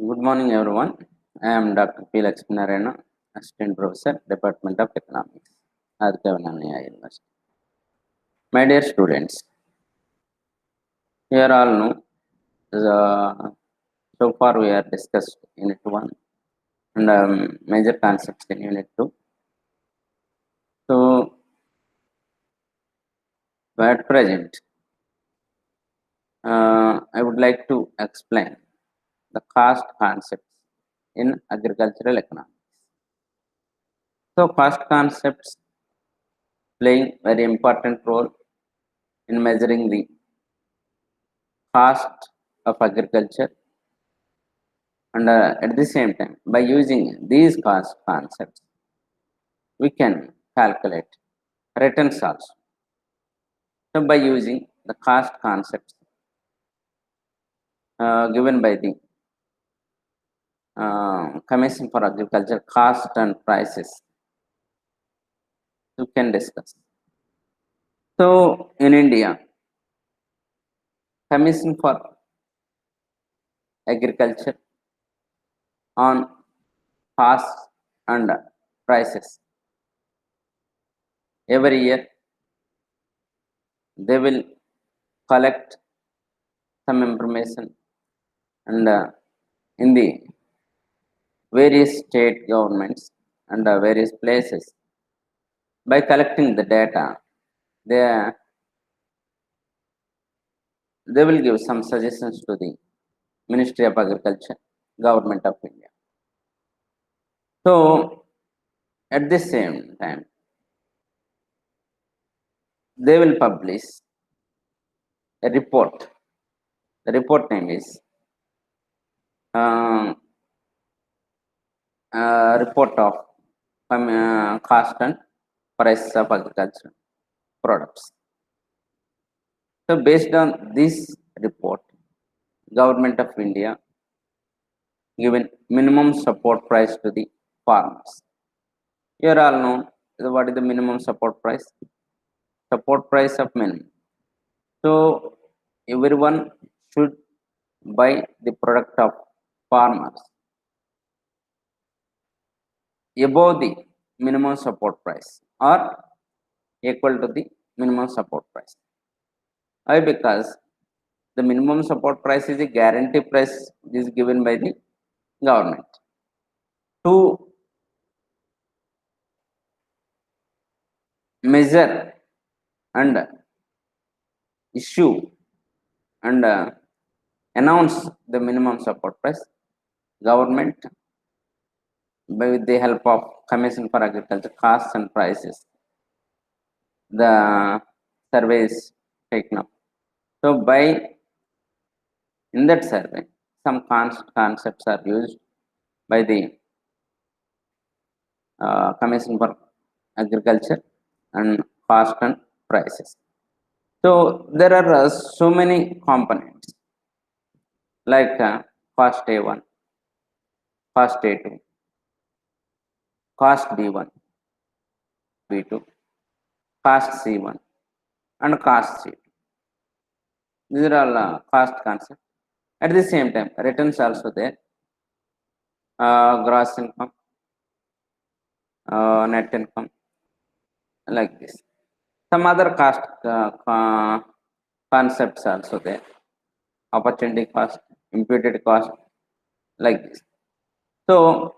Good morning, everyone. I am Dr. P. Lakshminarayana, Assistant Professor, Department of Economics, Aditya Vinaya University. My dear students, here all know so far we are discussed Unit 1 and major concepts in Unit 2. So, at present, I would like to explain the cost concepts in agricultural economics. So, cost concepts playing very important role in measuring the cost of agriculture, and at the same time, by using these cost concepts we can calculate returns also. So by using the cost concepts given by the Commission for Agriculture, cost and prices you can discuss. So in India, Commission for Agriculture on costs and prices, every year they will collect some information, and in the various state governments and various places, by collecting the data, they they will give some suggestions to the Ministry of Agriculture, Government of India. So at the same time, they will publish a report. The report name is uh, Report of Cost and Prices of Agricultural Products. So based on this report, Government of India given minimum support price to the farmers. You all know what is the minimum support price? Support price of minimum. So everyone should buy the product of farmers above the minimum support price or equal to the minimum support price. Why? Because the minimum support price is a guarantee price is given by the government to measure and issue and announce the minimum support price. Government, by with the help of Commission for Agriculture, costs and prices, the survey is taken up. So by in that survey, some concepts are used by the Commission for Agriculture and cost and prices. So there are so many components like cost A1, cost A2, cost B1, B2, cost C1, and cost C2. These are all cost concepts. At the same time, returns also there. Gross income, net income, like this. Some other cost concepts also there. Opportunity cost, imputed cost, like this. So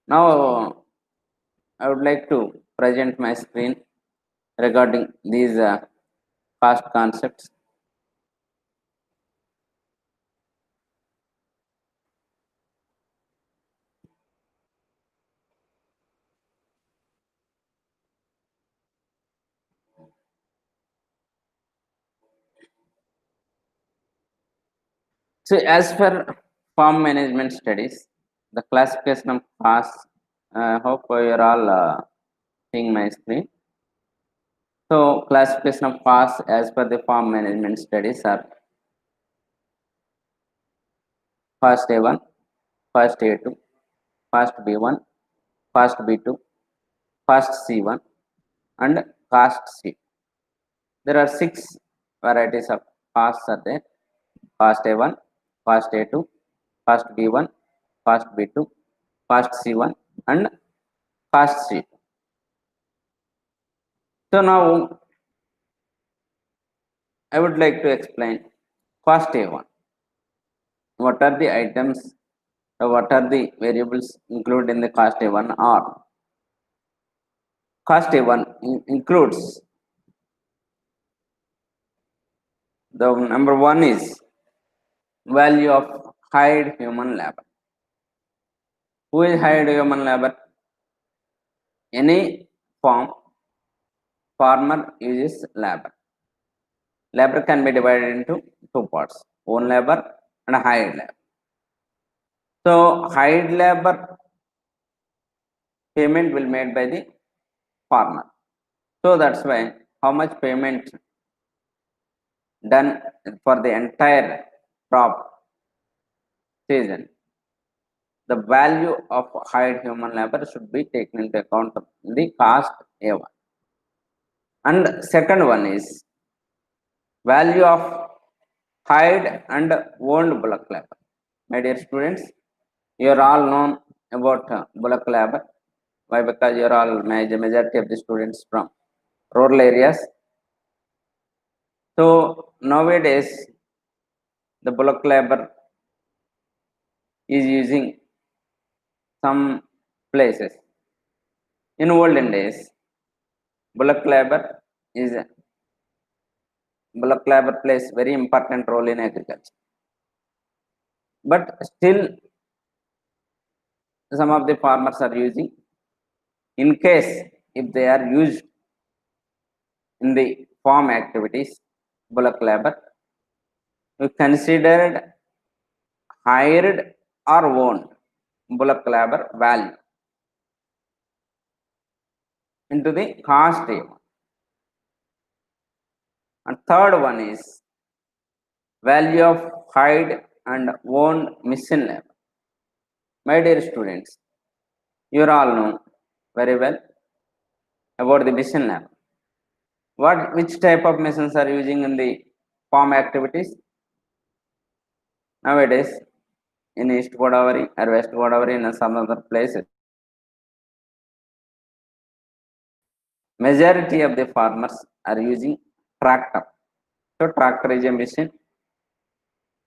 now I would like to present my screen regarding these cost concepts. So as per farm management studies, the classification of costs, I hope you are all seeing my screen. So classification of costs as per the farm management studies are cost A1, cost A2, cost B1, cost B2, cost C1, and cost C. There are 6 varieties of costs are there: cost A1, cost A2, cost B1, cost B2, cost C1 and cost C2. So now I would like to explain cost A1. What are the items, what are the variables included in the cost A1? Or cost A1 includes the number one is value of hired human labor. Who is hired human labor? Any farmer uses labor. Labor can be divided into two parts: own labor and hired labor. So hired labor payment will made by the farmer. So that's why how much payment done for the entire crop season, the value of hired human labor should be taken into account in the cost A1. And second one is value of hired and owned bullock labor. My dear students, you are all known about bullock labor. Why? Because you are all majority of the students from rural areas. So nowadays the bullock labor is using some places. In olden days, bullock labor is bullock labor plays very important role in agriculture. But still, some of the farmers are using. In case if they are used in the farm activities, bullock labor, we considered hired or owned bullock labor value into the cost A1. And third one is value of hired and owned machine labor. My dear students, you all know very well about the machine labor. Which type of machines are using in the farm activities? Nowadays, in East Godavari or West Godavari and some other places, majority of the farmers are using tractor. So tractor is a machine.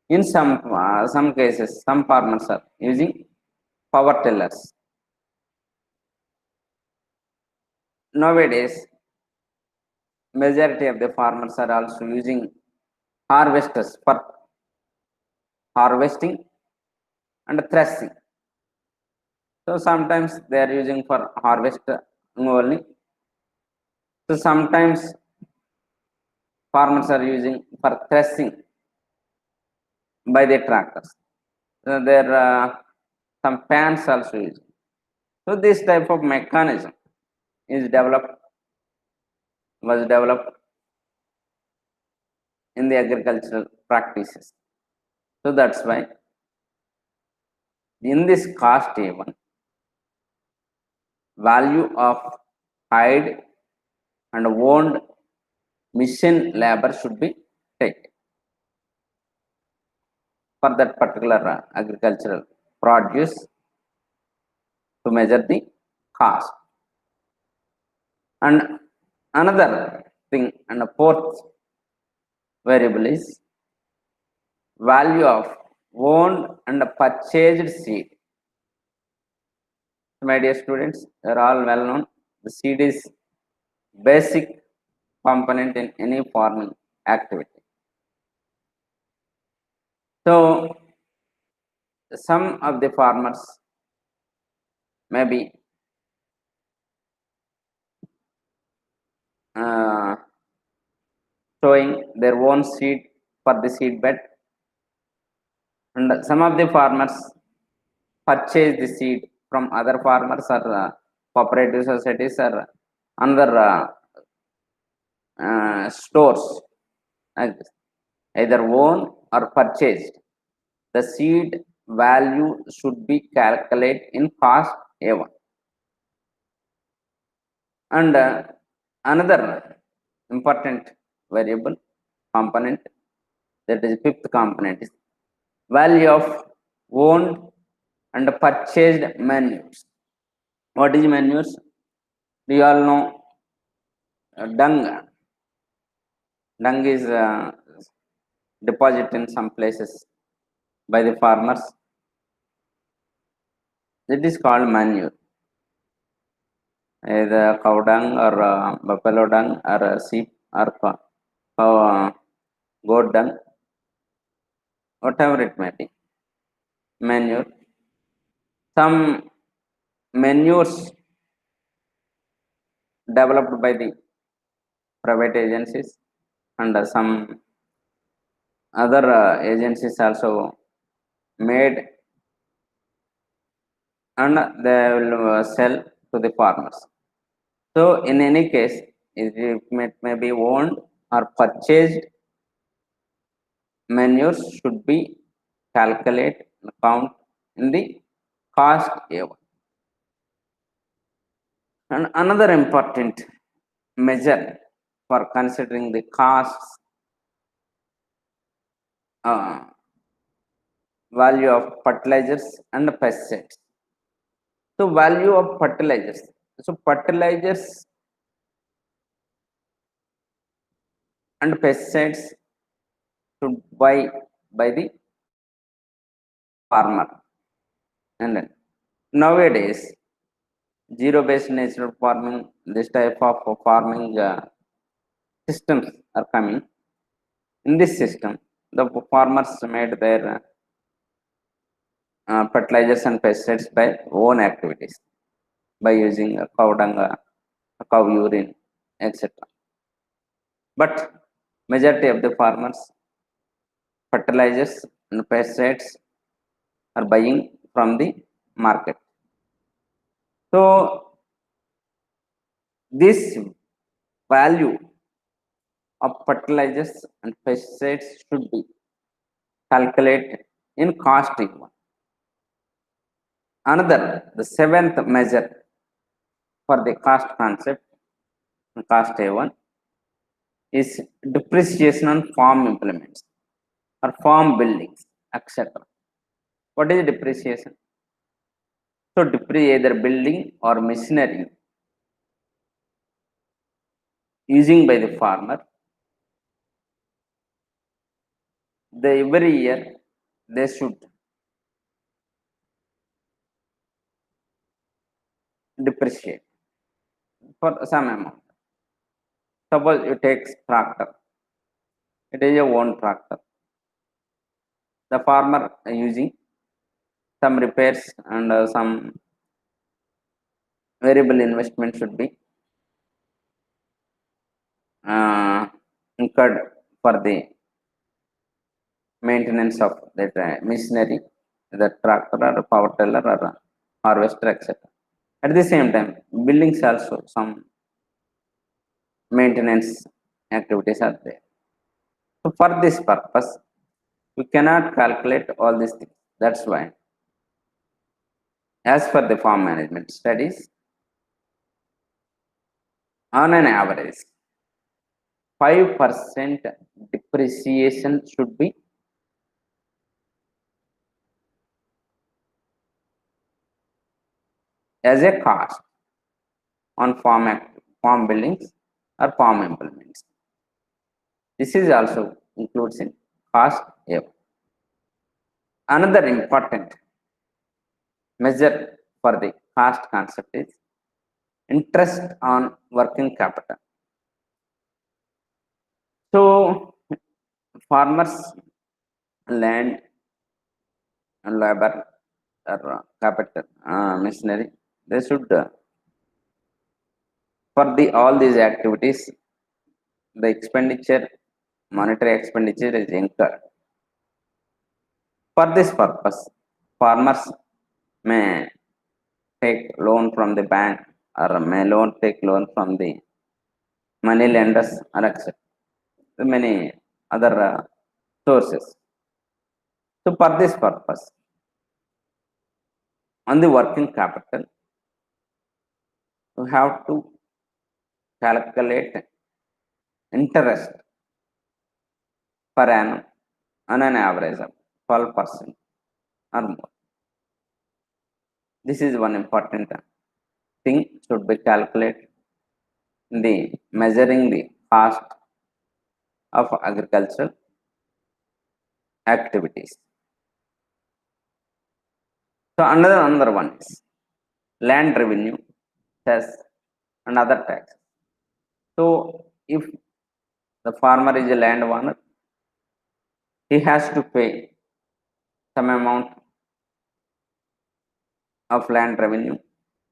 In some cases, some farmers are using power tillers. Nowadays, majority of the farmers are also using harvesters for harvesting and threshing. So sometimes they are using for harvest only. So sometimes farmers are using for threshing by the tractors. So there are some fans also used. So this type of mechanism was developed in the agricultural practices. So that's why in this cost A1, value of hired and owned machine labor should be taken for that particular agricultural produce to measure the cost. And another thing, and the fourth variable is value of owned and purchased seed. My dear students, you are all well known. The seed is basic component in any farming activity. So some of the farmers maybe showing their own seed for the seed bed, and some of the farmers purchase the seed from other farmers or cooperative societies or other stores, either own or purchased. The seed value should be calculated in cost A1. And another important variable component, that is fifth component, is value of owned and purchased manures. What is manures? We all know dung. Dung is deposited in some places by the farmers. It is called manure. Either cow dung or buffalo dung or sheep or goat dung, whatever it may be, manure. Some manures developed by the private agencies and some other agencies also made, and they will sell to the farmers. So in any case, it may be owned or purchased manures should be calculate and count in the cost A1. And another important measure for considering the costs value of fertilizers and pesticides. So value of fertilizers. So fertilizers and pesticides should buy by the farmer. And then nowadays, zero-based natural farming, this type of farming systems are coming. In this system, the farmers made their fertilizers and pesticides by own activities by using cow dung, cow urine, etc. But majority of the farmers fertilizers and pesticides are buying from the market. So this value of fertilizers and pesticides should be calculated in cost A1. Another, the seventh measure for the cost concept, cost A1, is depreciation on farm implements or farm buildings, etc. What is depreciation? So either building or machinery using by the farmer, every year they should depreciate for some amount. Suppose you take tractor, it is a own tractor. The farmer using some repairs and some variable investment should be incurred for the maintenance of that machinery, the tractor or power tiller or harvester, etc. At the same time, buildings also some maintenance activities are there. So for this purpose, we cannot calculate all these things. That's why, as per the farm management studies, on an average, 5% depreciation should be as a cost on farm buildings or farm implements. This is also includes in cost A. Another important measure for the cost concept is interest on working capital. So farmers land and labor or capital machinery, they should for the all these activities the expenditure, monetary expenditure is incurred. For this purpose, farmers may take loan from the bank or may take loan from the money lenders or etc. Many other sources. So for this purpose, on the working capital, you have to calculate interest per annum on an average of 12%. or more. This is one important thing should be calculated in the measuring the cost of agricultural activities. So another one is land revenue, cess, and other taxes. So if the farmer is a landowner, he has to pay some amount of land revenue,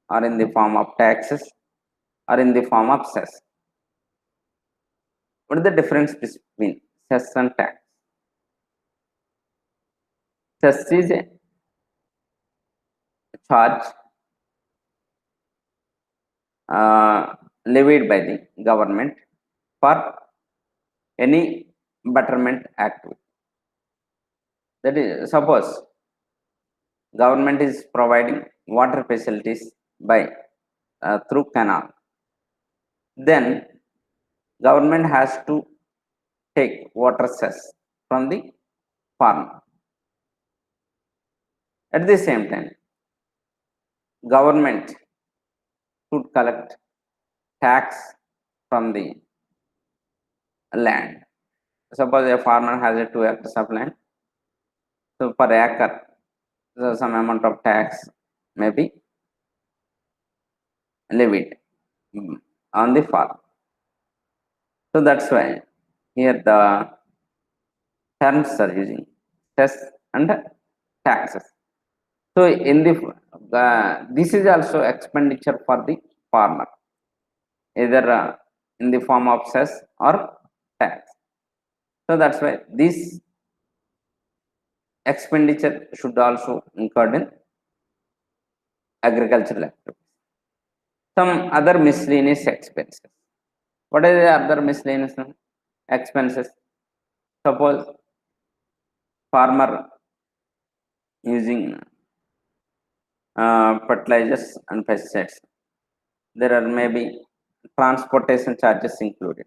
or in the form of taxes, or in the form of cess. What is the difference between cess and tax? Cess is a charge levied by the government for any betterment activity. That is, suppose government is providing water facilities by through canal, then government has to take water cess from the farmer. At the same time, government should collect tax from the land. Suppose a farmer has a 2 acres of land, so per acre, so some amount of tax may be levied on the farm. So that's why here the terms are using cess and taxes. So in the this is also expenditure for the farmer, either in the form of cess or tax. So that's why this expenditure should also incurred in agricultural activities. Some other miscellaneous expenses. What are the other miscellaneous expenses? Suppose farmer using fertilizers and pesticides. There are maybe transportation charges included.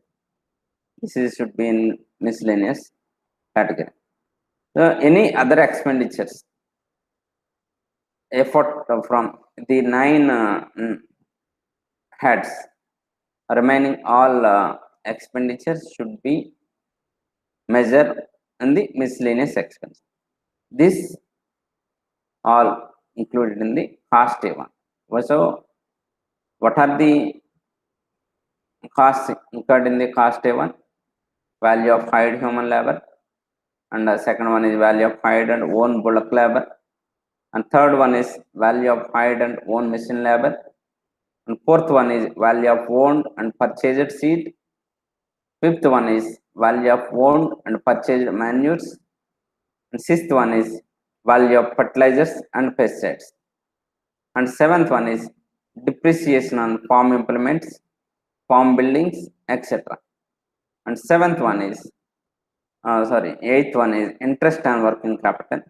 Should be in miscellaneous category. Any other expenditures, effort from the 9 heads, remaining all expenditures should be measured in the miscellaneous expense. This all included in the cost A1. So, what are the costs incurred in the cost A1? Value of hired human labor, and the second one is value of hired and own bullock labor, and third one is value of hired and own machine labor, and fourth one is value of owned and purchased seed, fifth one is value of owned and purchased manures, and sixth one is value of fertilizers and pesticides, and seventh one is depreciation on farm implements, farm buildings, etc. And seventh one is eighth one is interest on working capital,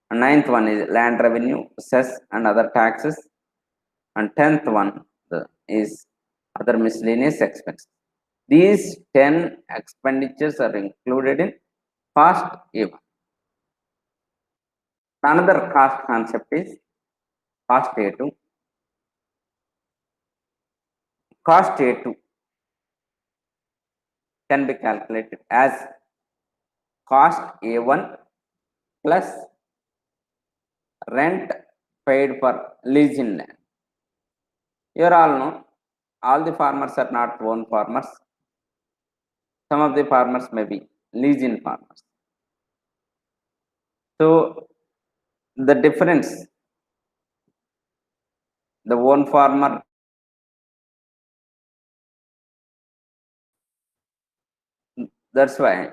and ninth one is land revenue, cess and other taxes, and 10th one is other miscellaneous expenses. These 10 expenditures are included in cost A1. Another cost concept is cost A2. Cost A2 can be calculated as cost A1 plus rent paid for lease in land. You all know all the farmers are not own farmers. Some of the farmers may be lease in farmers. So the difference, the own farmer that's why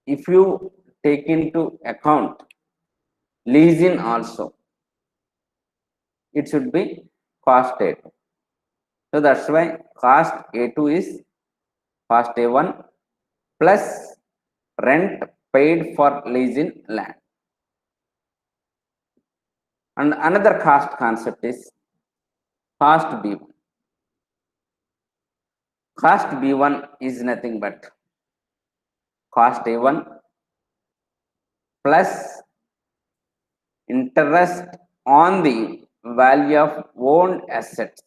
if you take into account leasing also, it should be cost A2. So that's why cost A2 is cost A1 plus rent paid for leasing land. And another cost concept is cost B1. Cost B1 is nothing but cost A1 plus interest on the value of owned assets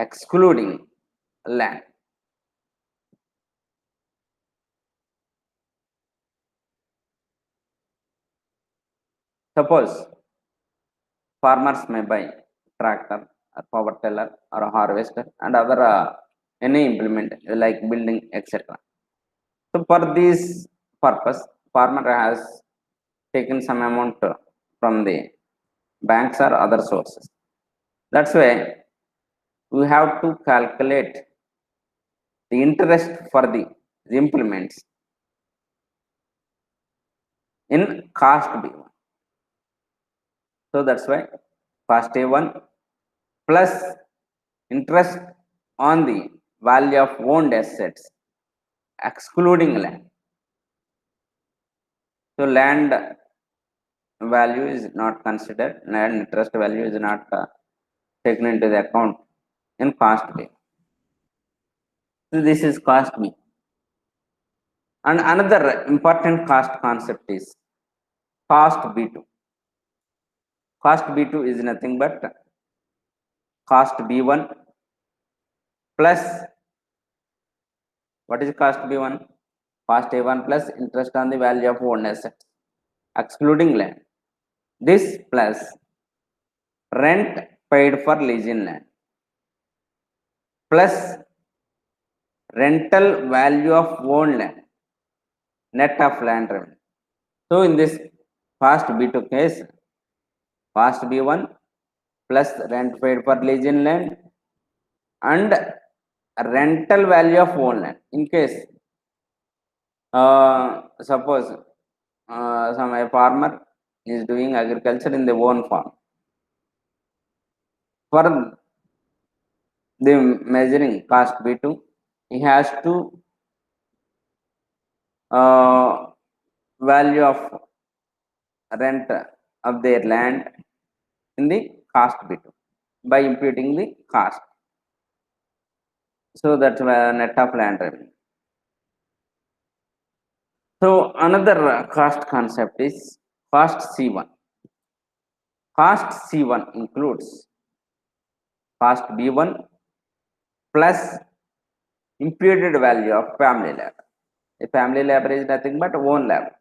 excluding land. Suppose farmers may buy tractor or power tiller or a harvester and other any implement like building, etc. So for this purpose, farmer has taken some amount from the banks or other sources. That's why we have to calculate the interest for the implements in cost B1. So that's why cost A1 plus interest on the value of owned assets excluding land. So land value is not considered, land interest value is not taken into the account in cost B. So this is cost B. And another important cost concept is cost B2. Cost B2 is nothing but cost B1 plus what is cost B1? Cost A1 plus interest on the value of owned assets excluding land. This plus rent paid for leasing land plus rental value of owned land net of land revenue. So in this cost B2 case, cost B1 plus rent paid for leasing land and rental value of owned land. In case suppose some a farmer is doing agriculture in the own farm, for the measuring cost B2, he has to value of rent of their land in the cost B2 by imputing the cost. So that's net of land revenue. So another cost concept is cost C1. Cost C1 includes cost B1 plus imputed value of family labor. The family labor is nothing but own labor.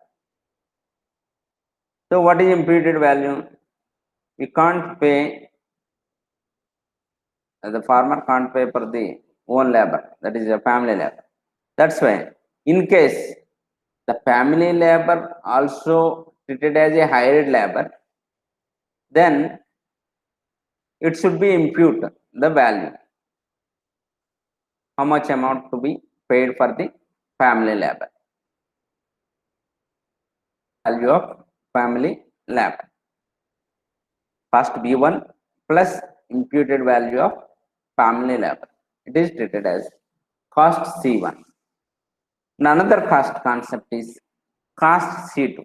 So what is imputed value? We can't pay, the farmer can't pay for the own labor, that is a family labor. That's why in case the family labor also treated as a hired labor, then it should be imputed the value. How much amount to be paid for the family labor? Value of family labor. Cost B1 plus imputed value of family labor. It is treated as cost C1. Another cost concept is cost C2.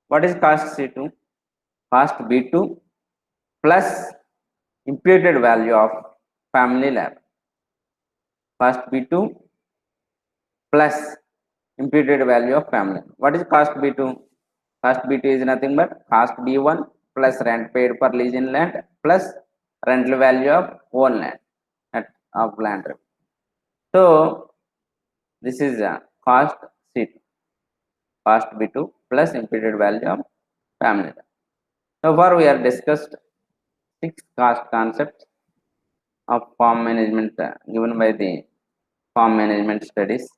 What is cost C2? Cost B2 plus imputed value of family labor. Cost B2 plus imputed value of family. What is cost B2? Cost B2 is nothing but cost B1 plus rent paid for leasing land plus rental value of own land of land. So this is a cost C2, cost B2 plus imputed value of family. So far we have discussed 6 cost concepts of farm management given by the farm management studies.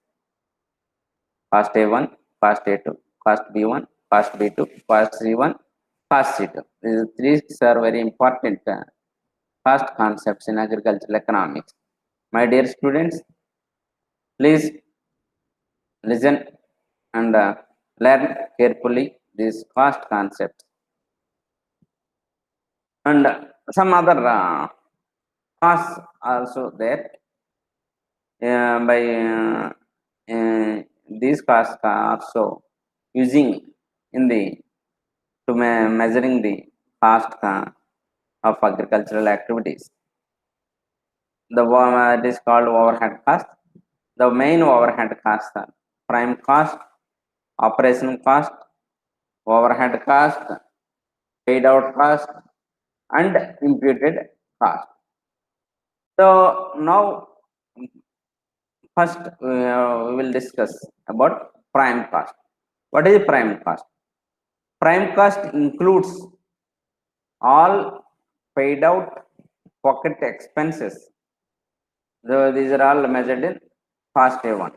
Cost A1, cost A2, cost B1, cost B2, cost C1, cost C2. These three are very important cost concepts in agricultural economics. My dear students, please listen and learn carefully these cost concepts and some other costs also there by these costs are also using in the to measuring the cost of agricultural activities. The one it is called overhead cost. The main overhead costs are prime cost, operation cost, overhead cost, paid out cost, and imputed cost. So now first we will discuss about prime cost. What is prime cost? Prime cost includes all paid out pocket expenses. So these are all measured in cost A1.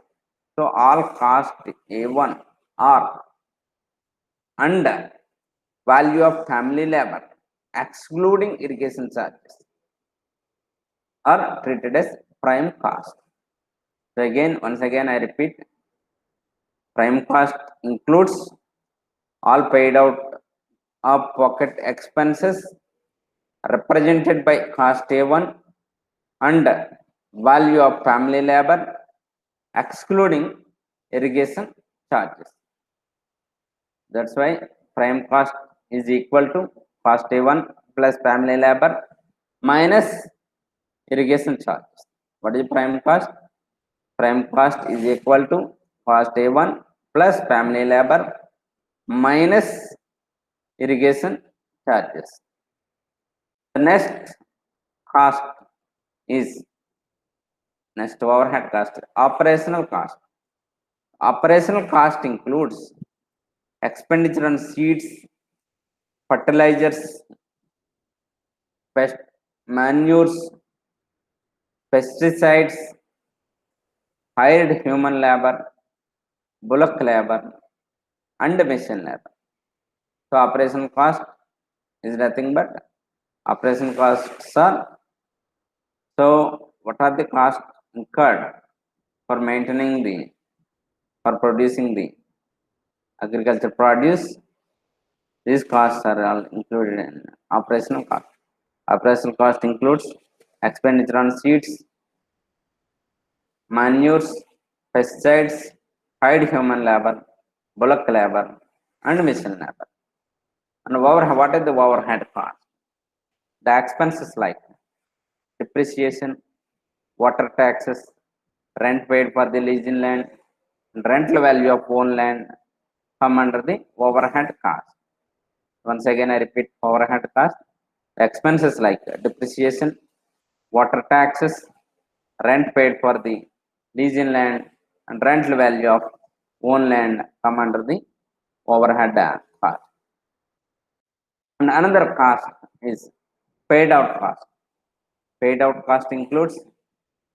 So all cost A1 are under value of family labor excluding irrigation charges are treated as prime cost. So again, once again I repeat, prime cost includes all paid out of pocket expenses represented by cost A1 and value of family labor excluding irrigation charges. That's why prime cost is equal to cost A1 plus family labor minus irrigation charges. What is prime cost? Prime cost is equal to cost A1 plus family labor minus irrigation charges. The next cost is next overhead cost, operational cost. Operational cost includes expenditure on seeds, fertilizers, manures, pesticides, hired human labor, bullock labor, and machine labor. So operation cost is nothing but operation costs are, so what are the costs incurred for maintaining the, for producing the agriculture produce? These costs are all included in operational cost. Operational cost includes expenditure on seeds, manures, pesticides, hired human labor, bullock labor, and machine labor. And what is the overhead cost? The expenses like depreciation, water taxes, rent paid for the leasing land, rental value of own land come under the overhead cost. Once again, I repeat overhead cost. Expenses like depreciation, water taxes, rent paid for the leasing land, and rental value of own land come under the overhead cost. And another cost is paid out cost. Paid out cost includes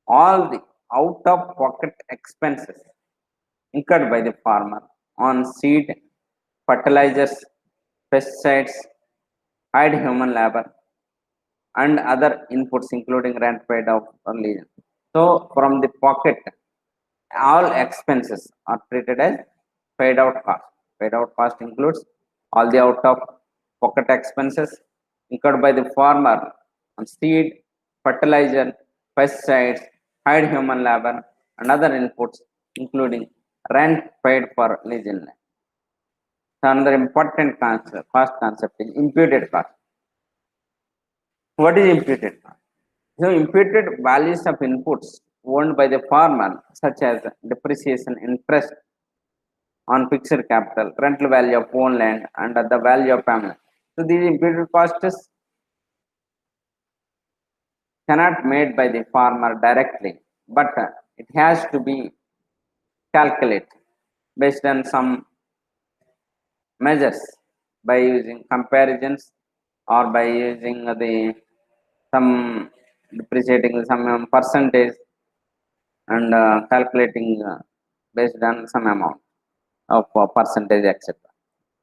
all the out of pocket expenses incurred by the farmer on seed, fertilizers, pesticides, hired human labor, and other inputs including rent paid out or lease. So from the pocket, all expenses are treated as paid out cost. Paid out cost includes all the out of pocket expenses incurred by the farmer on seed, fertilizer, pesticides, hired human labor, and other inputs including rent paid for leasing land. So another important cost concept is imputed cost. What is imputed cost? So imputed values of inputs owned by the farmer, such as depreciation, interest on fixed capital, rental value of own land, and the value of family. So these imputed costs cannot made by the farmer directly, but it has to be calculated based on some measures by using comparisons or by using the some depreciating some percentage and calculating based on some amount of percentage, etc.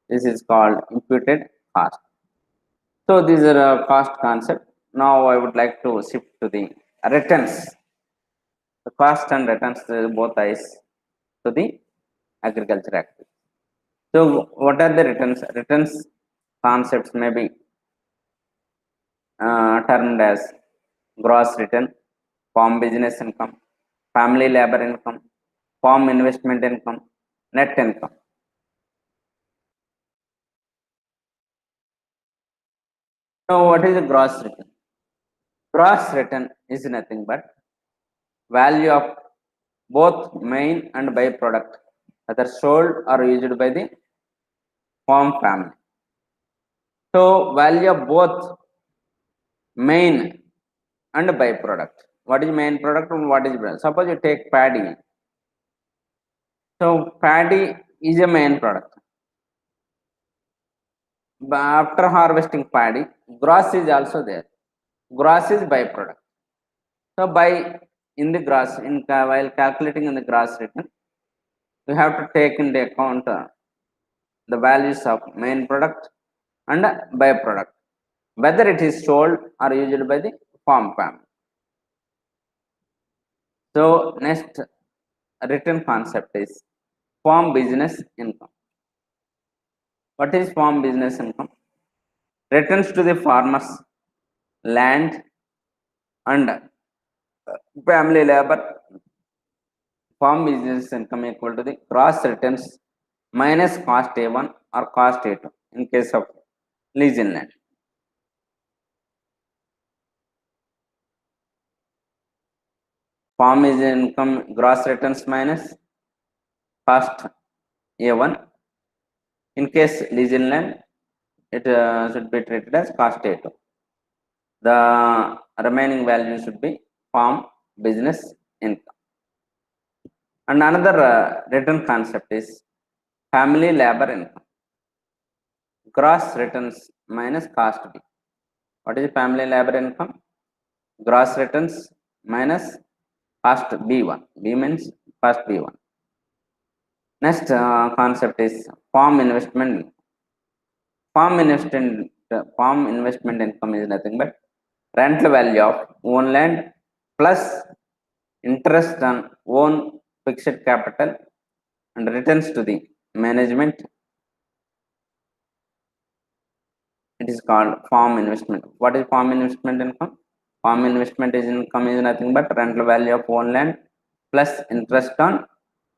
This is called imputed cost. So these are a cost concept. Now I would like to shift to the returns. The cost and returns both eyes to the agriculture activity. So what are the returns? Returns concepts may be termed as gross return, farm business income, family labor income, farm investment income, net income. So what is a gross return? Gross return is nothing but value of both main and byproduct whether sold or used by the farm family. So value of both main and byproduct. What is main product and what is byproduct? Suppose you take paddy. So paddy is a main product. But after harvesting paddy, grass is also there. Grass is byproduct. So by in the grass, while calculating in the grass return, you have to take into account the values of main product and byproduct, whether it is sold or used by the farm family. So next written concept is farm business income. What is farm business income? Returns to the farmers, land and family labor. Farm business income equal to the gross returns minus cost A1 or cost A2 in case of lease in land. Farm is income gross returns minus cost A1. In case lease in land, it should be treated as cost A2. The remaining value should be farm business income. And another return concept is family labor income. Gross returns minus cost B. What is family labor income? Gross returns minus cost B1. B means cost B1. Next concept is farm investment. Farm investment income is nothing but rental value of own land plus interest on own fixed capital and returns to the management. It is called farm investment. What is farm investment income? Farm investment is income is nothing but rental value of own land plus interest on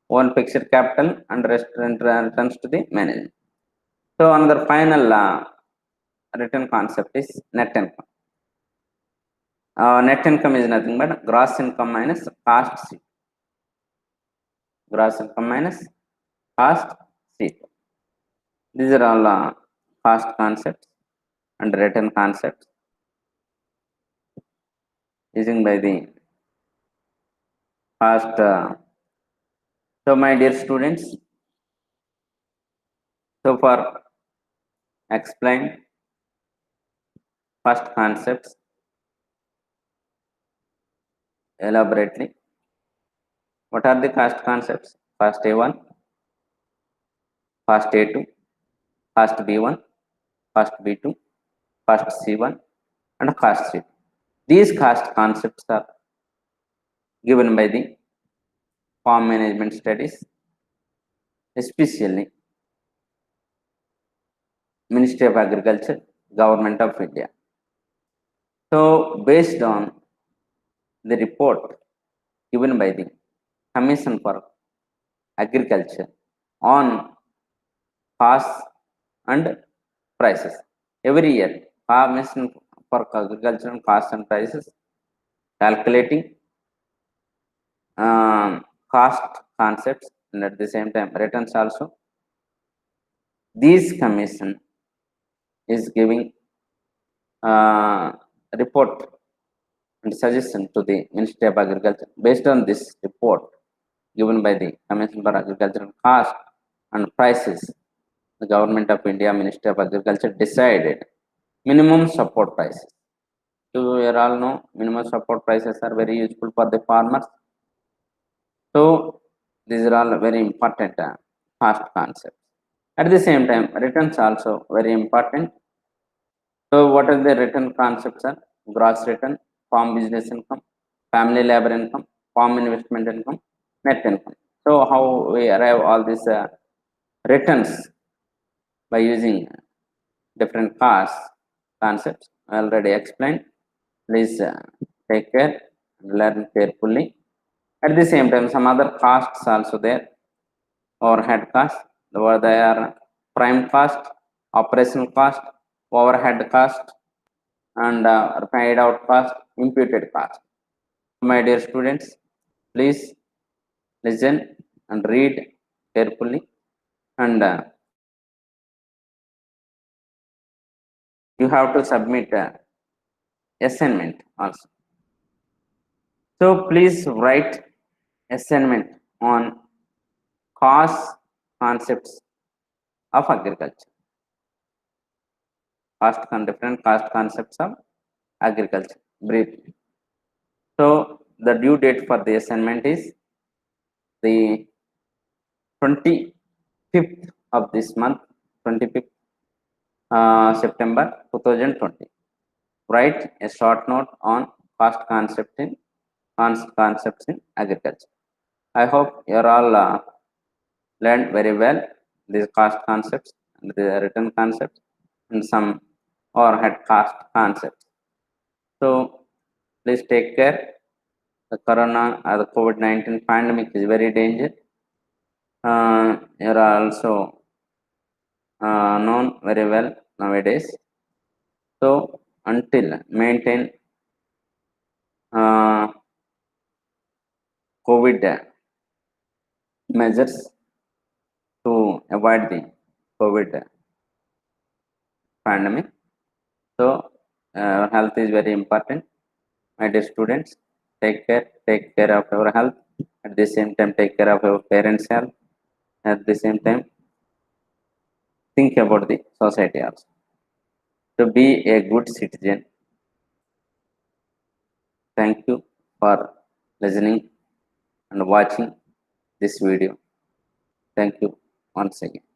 own fixed capital and returns to the management. So another final written concept is net income. Net income is nothing but gross income minus cost sheet. Gross income minus cost sheet. These are all cost concepts and written concepts using by the cost. So my dear students, so far explained first concepts elaborately. What are the cost concepts? Cost A1, cost A2, cost B1, cost B2, cost C1, and cost C2. These cost concepts are given by the farm management studies, especially Ministry of Agriculture, Government of India. So, based on the report given by the Commission for Agriculture on costs and prices, every year, Commission for Agriculture and costs and prices calculating cost concepts and at the same time returns also. This commission is giving report and suggestion to the Ministry of Agriculture. Based on this report given by the Commission for Agriculture and Cost and Prices, the Government of India, Ministry of Agriculture decided minimum support prices. So you all know minimum support prices are very useful for the farmers. So these are all very important cost concepts. At the same time, returns also very important. So what are the return concepts are? Gross return, farm business income, family labor income, farm investment income, net income. So how we arrive all these returns by using different cost concepts I already explained. Please take care and learn carefully. At the same time, some other costs also there. Overhead cost, they are prime cost, operational cost, overhead cost, and paid out cost, imputed cost. My dear students, please listen and read carefully, and you have to submit assignment also. So please write assignment on cost concepts of agriculture. Different cost concepts of agriculture briefly. So the due date for the assignment is the 25th of this month, 25th September 2020. Write a short note on concepts in agriculture. I hope you are all learned very well these cost concepts and the written concepts and some overhead cost concepts. So please take care. The corona or the COVID-19 pandemic is very dangerous. You are also known very well nowadays. So until maintain uh, COVID measures to avoid the COVID pandemic. So health is very important. My dear students, take care of your health. At the same time, take care of your parents' health. At the same time, think about the society also. To be a good citizen, thank you for listening and watching this video. Thank you once again.